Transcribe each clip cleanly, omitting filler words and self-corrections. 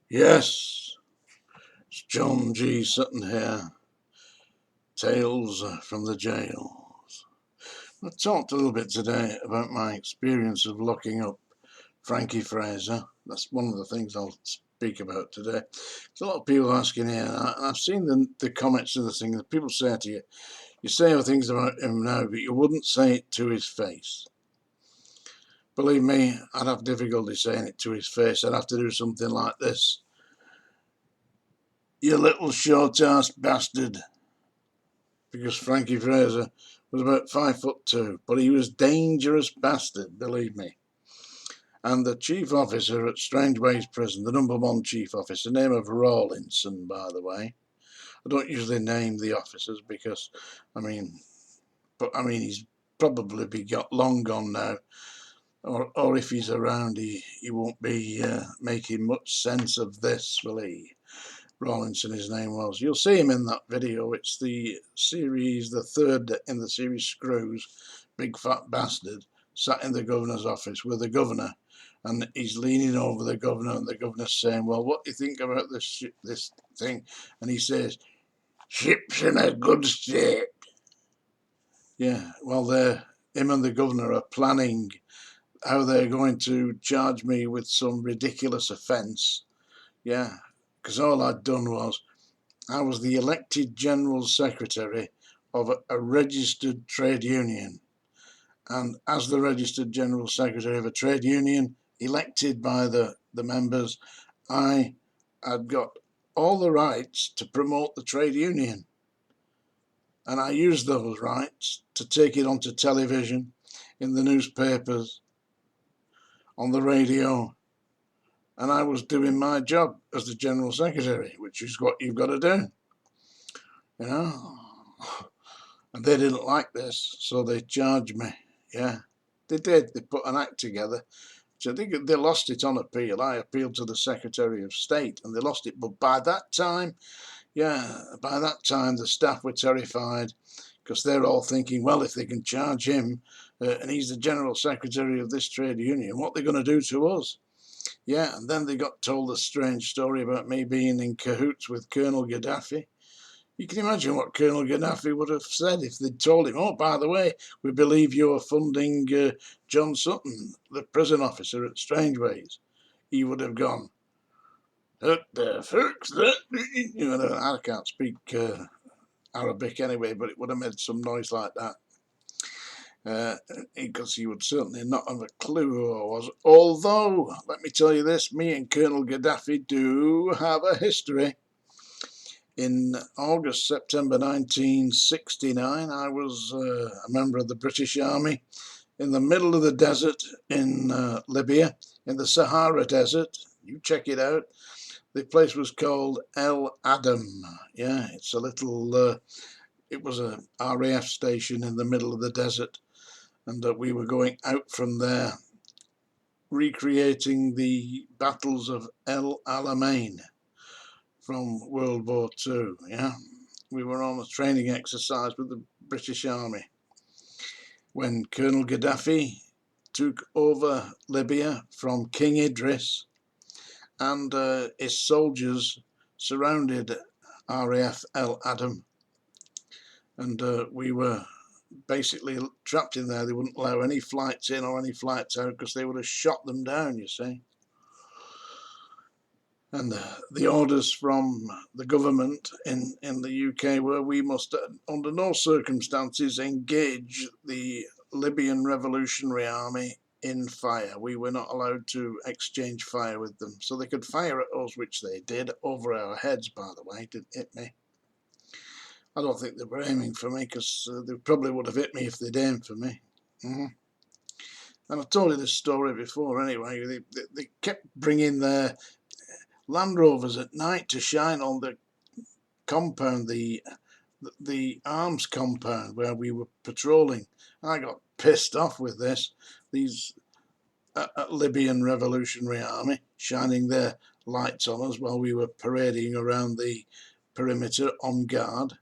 Yes, it's John G. Sutton here. Tales from the jails. I talked a little bit today about my experience of locking up Frankie Fraser. That's one of the things I'll speak about today. There's a lot of people asking here, and I've seen the comments to the thing that people say to you, you say things about him now, but you wouldn't say it to his face. Believe me, I'd have difficulty saying it to his face. I'd have to do something like this. You little short-ass bastard. Because Frankie Fraser was about 5'2", but he was dangerous bastard, believe me. And the chief officer at Strangeways Prison, the #1 chief officer, name of Rawlinson, by the way. I don't usually name the officers because, he's probably got long gone now, or if he's around, he won't be making much sense of this, will he? Rawlinson, his name was. You'll see him in that video. It's the third in the series Screws. Big fat bastard sat in the governor's office with the governor, and he's leaning over the governor, and the governor's saying, well, what do you think about this thing? And he says, ship's in a good state. Yeah, well, him and the governor are planning how they're going to charge me with some ridiculous offence. Yeah, because all I'd done was, I was the elected General Secretary of a registered trade union. And as the registered General Secretary of a trade union, elected by the members, I had got all the rights to promote the trade union. And I used those rights to take it onto television, in the newspapers, on the radio. And I was doing my job as the General Secretary, which is what you've got to do. You know? And they didn't like this, so they charged me. Yeah, they did. They put an act together. So I think they lost it on appeal. I appealed to the Secretary of State, and they lost it. But by that time, the staff were terrified, because they're all thinking, well, if they can charge him, and he's the General Secretary of this trade union, what are they going to do to us? Yeah, and then they got told a strange story about me being in cahoots with Colonel Gaddafi. You can imagine what Colonel Gaddafi would have said if they'd told him, oh, by the way, we believe you're funding John Sutton, the prison officer at Strangeways. He would have gone, what the fuck's that? You know, I can't speak Arabic anyway, but it would have made some noise like that. Because he would certainly not have a clue who I was. Although, let me tell you this, me and Colonel Gaddafi do have a history. In September 1969, I was a member of the British Army in the middle of the desert in Libya, in the Sahara Desert. You check it out. The place was called El Adam. Yeah, it's a little, it was a RAF station in the middle of the desert. And we were going out from there, recreating the battles of El Alamein from World War II. Yeah, we were on a training exercise with the British Army when Colonel Gaddafi took over Libya from King Idris, and his soldiers surrounded RAF El Adam, and we were basically trapped in there. They wouldn't allow any flights in or any flights out because they would have shot them down, you see. And the orders from the government in the UK were, we must under no circumstances engage the Libyan Revolutionary Army in fire. We were not allowed to exchange fire with them. So they could fire at us, which they did, over our heads, by the way. Didn't hit me. I don't think they were aiming for me, because they probably would have hit me if they'd aimed for me. And I've told you this story before anyway. They kept bringing their Land Rovers at night to shine on the compound, the arms compound where we were patrolling. I got pissed off with this. These Libyan Revolutionary Army shining their lights on us while we were parading around the perimeter on guard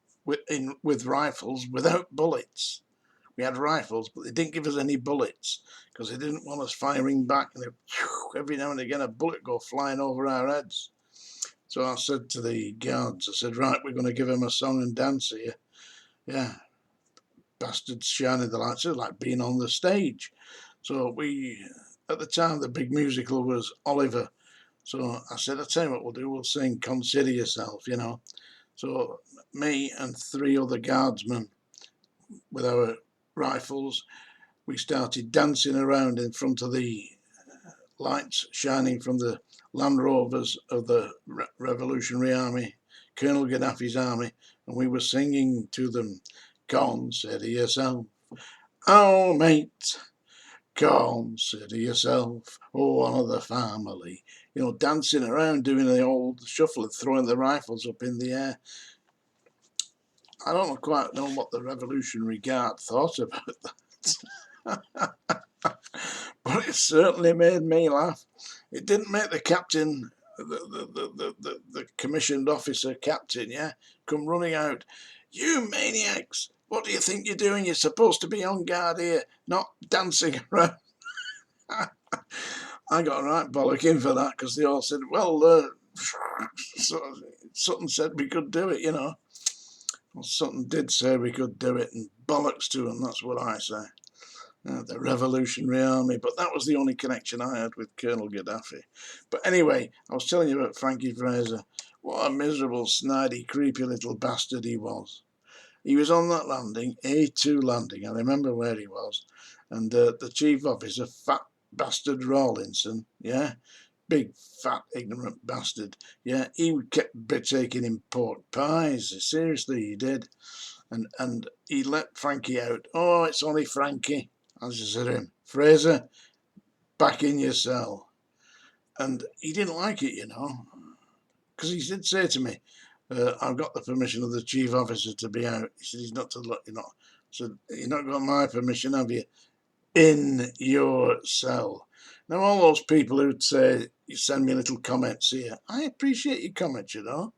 with rifles without bullets. We had rifles, but they didn't give us any bullets because they didn't want us firing back, and every now and again a bullet go flying over our heads. So I said to the guards, I said, right, we're going to give him a song and dance here. Yeah, bastards shining the lights, it was like being on the stage. So at the time, the big musical was Oliver. So I said, I'll tell you what we'll do, we'll sing Consider Yourself, you know. So me and 3 other guardsmen with our rifles, we started dancing around in front of the lights shining from the Land Rovers of the Revolutionary Army, Colonel Gaddafi's army, and we were singing to them, consider yourself, oh mate, consider yourself, one of the family. You know, dancing around, doing the old shuffle and throwing the rifles up in the air. I don't quite know what the Revolutionary Guard thought about that. But it certainly made me laugh. It didn't make the captain, the commissioned officer captain, yeah, come running out. You maniacs, what do you think you're doing? You're supposed to be on guard here, not dancing around. I got a right bollocking for that because they all said, well, Sutton said we could do it, you know. Well, Sutton did say we could do it, and bollocks to him, that's what I say. The Revolutionary Army, but that was the only connection I had with Colonel Gaddafi. But anyway, I was telling you about Frankie Fraser. What a miserable, snidey, creepy little bastard he was. He was on that landing, A2 landing, I remember where he was, and the chief officer, fat bastard Rawlinson, yeah, big, fat, ignorant bastard, yeah, he kept taking him pork pies, seriously, he did, and he let Frankie out. Oh, it's only Frankie. I just said to him, Fraser, back in your cell. And he didn't like it, you know, because he did say to me, I've got the permission of the chief officer to be out. He said, he's not to let you know. I said, you've not got my permission, have you? In your cell. Now, all those people who'd say, you send me little comments here, I appreciate your comments, you know.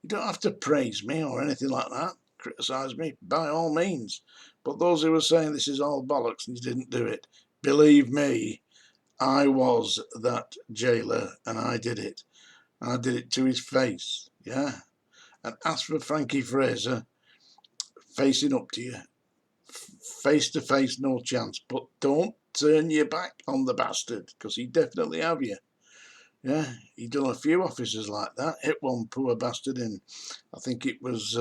You don't have to praise me or anything like that. Criticise me, by all means. But those who were saying this is all bollocks and you didn't do it, believe me, I was that jailer and I did it. I did it to his face, yeah. And as for Frankie Fraser, facing up to you, face to face, no chance. But don't turn your back on the bastard, because he definitely have you. Yeah, he done a few officers like that. Hit one poor bastard in, I think it was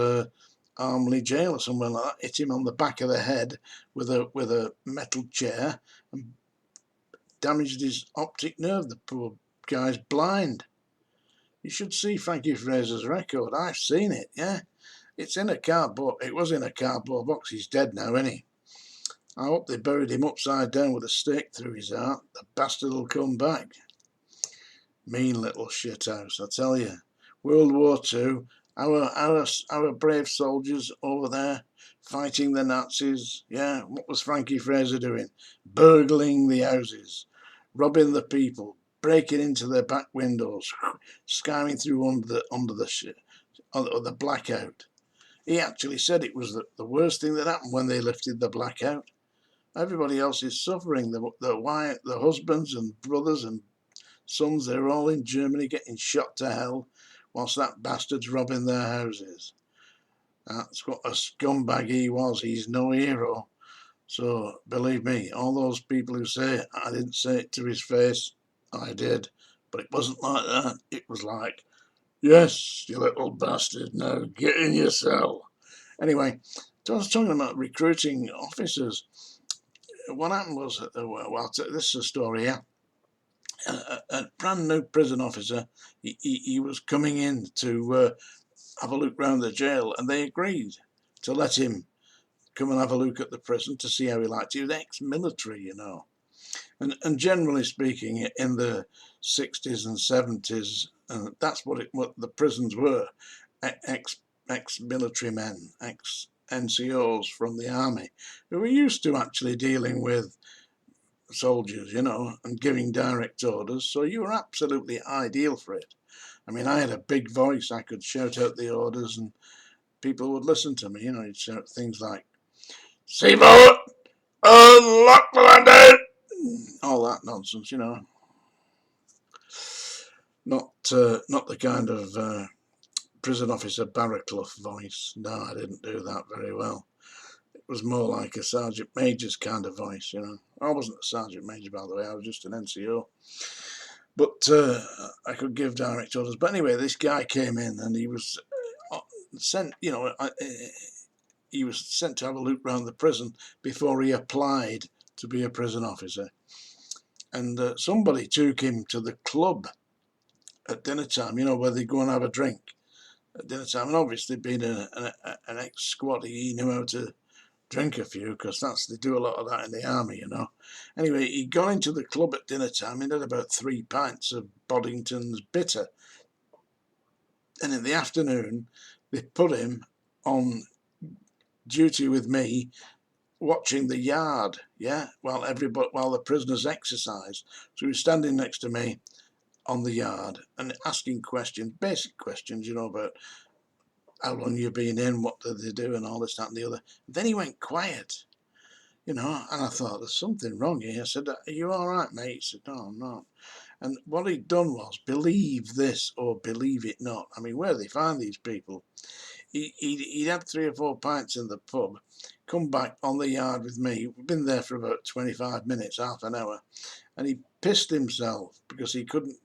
Armley Jail or somewhere like that. Hit him on the back of the head with a metal chair and damaged his optic nerve. The poor guy's blind. You should see Frankie Fraser's record. I've seen it, yeah. It's in a cardboard. It was in a cardboard box. He's dead now, isn't he? I hope they buried him upside down with a stake through his heart. The bastard'll come back. Mean little shithouse, I tell you. World War II, our brave soldiers over there fighting the Nazis. Yeah, what was Frankie Fraser doing? Burgling the houses, robbing the people, breaking into their back windows, skimming through under the blackout. He actually said it was the worst thing that happened when they lifted the blackout. Everybody else is suffering. The husbands and brothers and sons, they're all in Germany getting shot to hell whilst that bastard's robbing their houses. That's what a scumbag he was. He's no hero. So believe me, all those people who say I didn't say it to his face, I did. But it wasn't like that. It was like, yes, you little bastard, now get in your cell. Anyway, so I was talking about recruiting officers. What happened was, well, this is a story, yeah. A brand new prison officer, he was coming in to have a look round the jail, and they agreed to let him come and have a look at the prison to see how he liked it. He was ex-military, you know. And generally speaking, in the 60s and 70s, that's what the prisons were. Ex-military men, ex-NCOs from the army, who were used to actually dealing with soldiers, you know, and giving direct orders. So you were absolutely ideal for it. I mean, I had a big voice. I could shout out the orders and people would listen to me. You know, you'd shout things like, Seaboat, unlock the landing! All that nonsense, you know. Not not the kind of prison officer Barraclough voice. No, I didn't do that very well. It was more like a Sergeant Major's kind of voice, you know. I wasn't a Sergeant Major, by the way, I was just an NCO. But I could give direct orders. But anyway, this guy came in and he was sent, you know, he was sent to have a look around the prison before he applied to be a prison officer. And somebody took him to the club at dinner time, you know, where they go and have a drink at dinner time. And obviously, being an ex-squad, he knew how to drink a few, because they do a lot of that in the army, you know. Anyway, he got into the club at dinner time. He had about 3 pints of Boddington's bitter. And in the afternoon, they put him on duty with me, watching the yard, yeah, while the prisoners exercised. So he was standing next to me on the yard and asking questions, basic questions, you know, about how long you've been in, what do they do, and all this, that, and the other. Then he went quiet, you know, and I thought, there's something wrong here. I said, are you all right, mate? He said, no, I'm not. And what he'd done was, believe this or believe it not. I mean, where do they find these people? He'd had 3 or 4 pints in the pub, come back on the yard with me. We'd been there for about 25 minutes, half an hour, and he pissed himself because he couldn't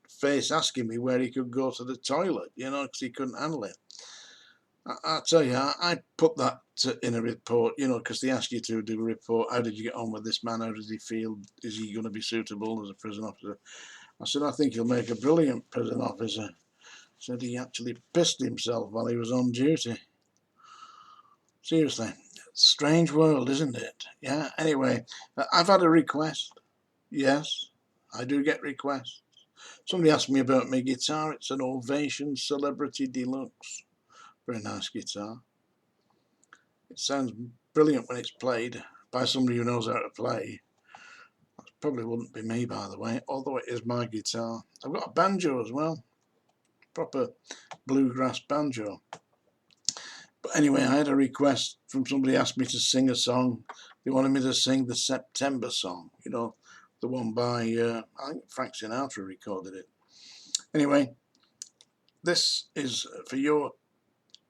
face asking me where he could go to the toilet, you know, because he couldn't handle it. I tell you, I put that in a report, you know, because they ask you to do a report. How did you get on with this man? How does he feel? Is he going to be suitable as a prison officer? I said, I think he'll make a brilliant prison officer. Said he actually pissed himself while he was on duty. Seriously, strange world, isn't it? Yeah. Anyway, I've had a request. Yes, I do get requests. Somebody asked me about my guitar. It's an Ovation Celebrity Deluxe. Very nice guitar. It sounds brilliant when it's played by somebody who knows how to play. That probably wouldn't be me, by the way, although it is my guitar. I've got a banjo as well. Proper bluegrass banjo. But anyway, I had a request from somebody, asked me to sing a song. They wanted me to sing the September song, you know, the one by, I think Frank Sinatra recorded it. Anyway, this is for your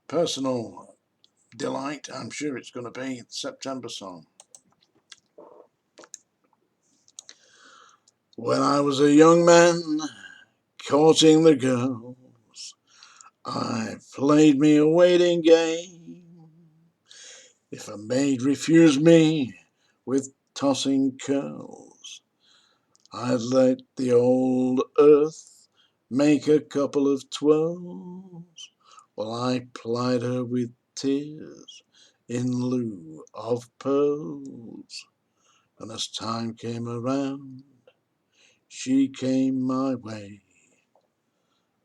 personal delight. I'm sure it's going to be the September song. When I was a young man courting the girls, I played me a waiting game. If a maid refused me with tossing curls, I'd let the old earth make a couple of twirls while I plied her with tears in lieu of pearls. And as time came around, she came my way.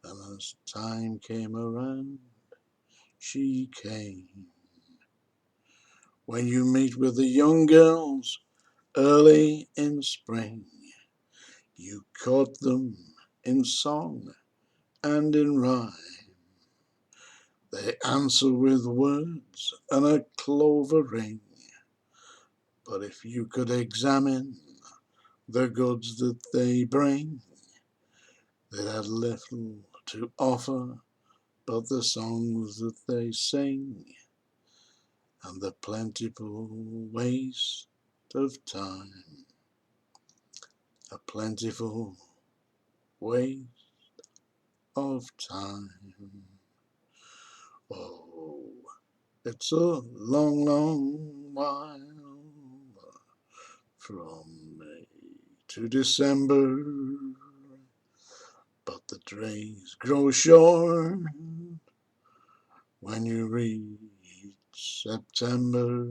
And as time came around, she came. When you meet with the young girls early in spring, you court them in song and in rhyme. They answer with words and a clover ring. But if you could examine the goods that they bring, they'd have little to offer but the songs that they sing and the plentiful waste of time. A plentiful waste of time. Oh, it's a long, long while from May to December, but the days grow short when you reach September,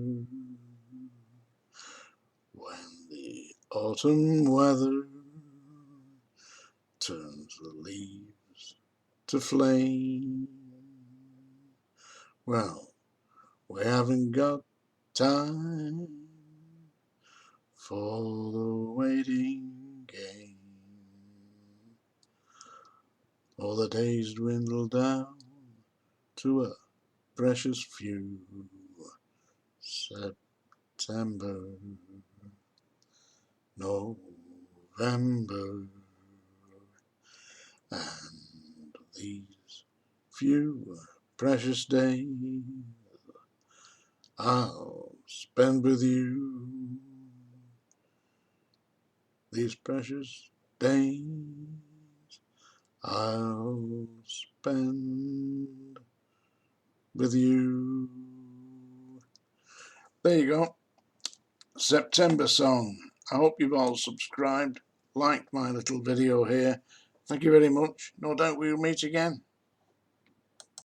when the autumn weather turns the leaves to flame. Well, we haven't got time for the waiting game. All the days dwindle down to a precious few. September, November, And these few precious days I'll spend with you. These precious days I'll spend with you. There you go. September song. I hope you've all subscribed, liked my little video here. Thank you very much. No doubt we'll meet again.